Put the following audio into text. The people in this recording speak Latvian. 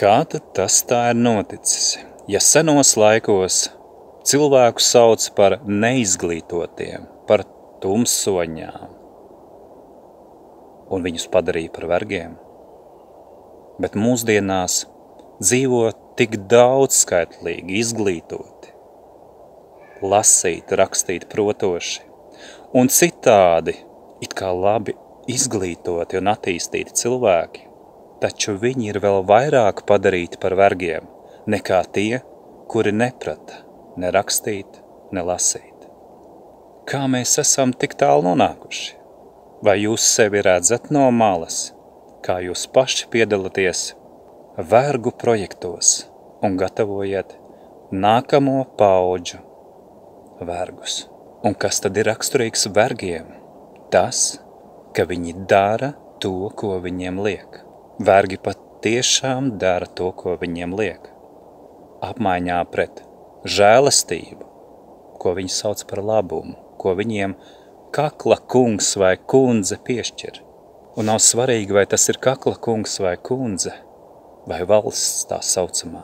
Kā tad tas tā ir noticis? Ja senos laikos cilvēku sauc par neizglītotiem, par tumsoņām, un viņus padarīja par vergiem, bet mūsdienās dzīvo tik daudzskaitlīgi izglītoti, lasīt, rakstīt protoši, un citādi it kā labi izglītoti un attīstīti cilvēki, taču viņi ir vēl vairāk padarīti par vergiem nekā tie, kuri neprata ne rakstīt, ne lasīt. Kā mēs esam tik tālu nonākuši? Vai jūs sevi redzat no malas, kā jūs paši piedalāties vergu projektos un gatavojat nākamo paudžu vergus? Un kas tad ir raksturīgs vergiem? Tas, ka viņi dara to, ko viņiem liek. Vergi pat tiešām dara to, ko viņiem liek. Apmaiņā pret žēlastību, ko viņi sauc par labumu, ko viņiem kakla kungs vai kundze piešķir. Un nav svarīgi, vai tas ir kakla kungs vai kundze, vai valsts tā saucamā.